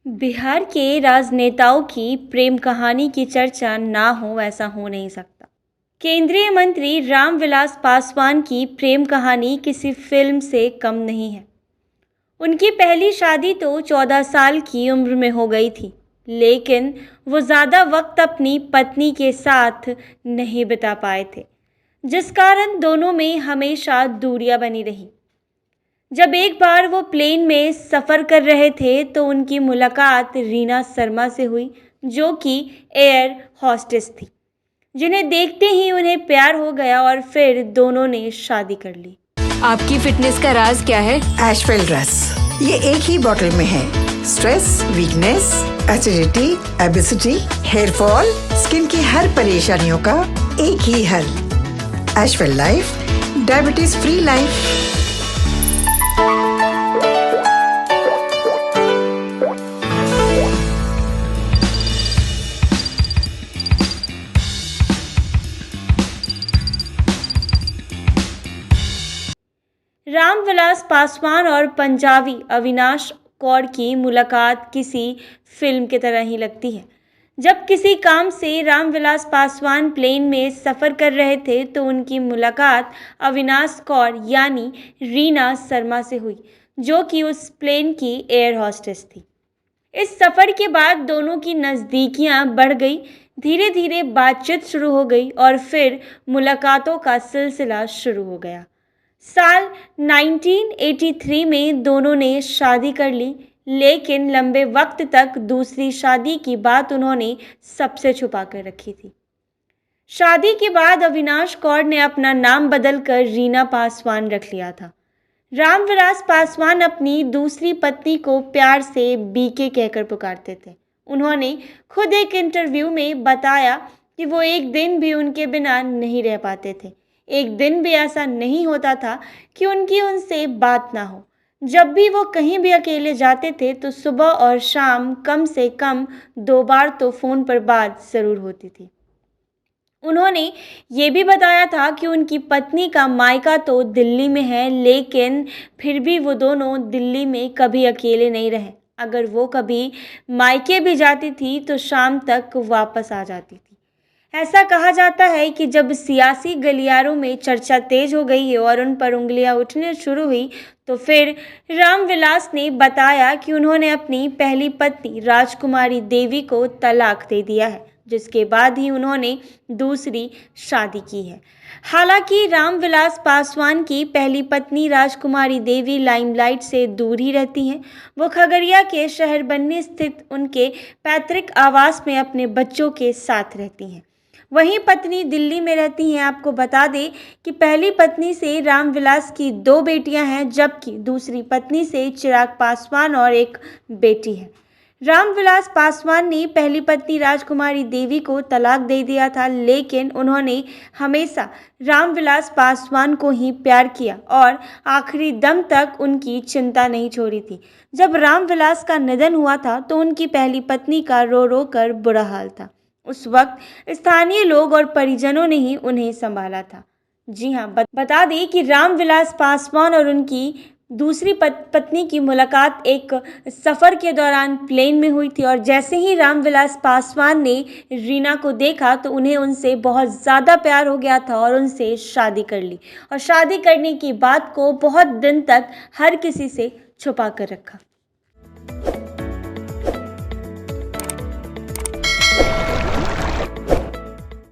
बिहार के राजनेताओं की प्रेम कहानी की चर्चा ना हो ऐसा हो नहीं सकता। केंद्रीय मंत्री रामविलास पासवान की प्रेम कहानी किसी फिल्म से कम नहीं है। उनकी पहली शादी तो 14 साल की उम्र में हो गई थी, लेकिन वो ज़्यादा वक्त अपनी पत्नी के साथ नहीं बिता पाए थे, जिस कारण दोनों में हमेशा दूरियां बनी रही। जब एक बार वो प्लेन में सफ़र कर रहे थे तो उनकी मुलाकात रीना शर्मा से हुई, जो कि एयर होस्टेस थी, जिन्हें देखते ही उन्हें प्यार हो गया और फिर दोनों ने शादी कर ली। आपकी फिटनेस का राज क्या है? एशवेल ड्रेस, ये एक ही बॉटल में है। Stress, weakness, acidity, obesity, hair fall, skin की हर परेशानियों का एक ही हल। एशवेल life, diabetes free life. Ramvilas Paswan और पंजाबी अविनाश कौर की मुलाकात किसी फिल्म की तरह ही लगती है। जब किसी काम से रामविलास पासवान प्लेन में सफ़र कर रहे थे तो उनकी मुलाकात अविनाश कौर यानी रीना शर्मा से हुई, जो कि उस प्लेन की एयर होस्टेस थी। इस सफ़र के बाद दोनों की नज़दीकियां बढ़ गई, धीरे धीरे बातचीत शुरू हो गई और फिर मुलाकातों का सिलसिला शुरू हो गया। साल 1983 में दोनों ने शादी कर ली, लेकिन लंबे वक्त तक दूसरी शादी की बात उन्होंने सबसे छुपा कर रखी थी। शादी के बाद अविनाश कौर ने अपना नाम बदलकर रीना पासवान रख लिया था। रामविलास पासवान अपनी दूसरी पत्नी को प्यार से बीके कहकर पुकारते थे। उन्होंने खुद एक इंटरव्यू में बताया कि वो एक दिन भी उनके बिना नहीं रह पाते थे। एक दिन भी ऐसा नहीं होता था कि उनकी उनसे बात ना हो। जब भी वो कहीं भी अकेले जाते थे तो सुबह और शाम कम से कम 2 बार तो फ़ोन पर बात ज़रूर होती थी। उन्होंने ये भी बताया था कि उनकी पत्नी का मायका तो दिल्ली में है, लेकिन फिर भी वो दोनों दिल्ली में कभी अकेले नहीं रहे। अगर वो कभी मायके भी जाती थी तो शाम तक वापस आ जाती थी। ऐसा कहा जाता है कि जब सियासी गलियारों में चर्चा तेज हो गई और उन पर उंगलियां उठने शुरू हुई तो फिर रामविलास ने बताया कि उन्होंने अपनी पहली पत्नी राजकुमारी देवी को तलाक दे दिया है, जिसके बाद ही उन्होंने दूसरी शादी की है। हालांकि रामविलास पासवान की पहली पत्नी राजकुमारी देवी लाइमलाइट से दूर ही रहती हैं। वो खगड़िया के शहर बन्नी स्थित उनके पैतृक आवास में अपने बच्चों के साथ रहती हैं। वहीं पत्नी दिल्ली में रहती हैं। आपको बता दें कि पहली पत्नी से रामविलास की 2 बेटियां हैं, जबकि दूसरी पत्नी से चिराग पासवान और एक बेटी है। रामविलास पासवान ने पहली पत्नी राजकुमारी देवी को तलाक दे दिया था, लेकिन उन्होंने हमेशा रामविलास पासवान को ही प्यार किया और आखिरी दम तक उनकी चिंता नहीं छोड़ी थी। जब रामविलास का निधन हुआ था तो उनकी पहली पत्नी का रो रो कर बुरा हाल था। उस वक्त स्थानीय लोग और परिजनों ने ही उन्हें संभाला था। जी हाँ, बता दें कि रामविलास पासवान और उनकी दूसरी पत्नी की मुलाकात एक सफ़र के दौरान प्लेन में हुई थी और जैसे ही रामविलास पासवान ने रीना को देखा तो उन्हें उनसे बहुत ज़्यादा प्यार हो गया था और उनसे शादी कर ली और शादी करने की बात को बहुत दिन तक हर किसी से छुपा कर रखा।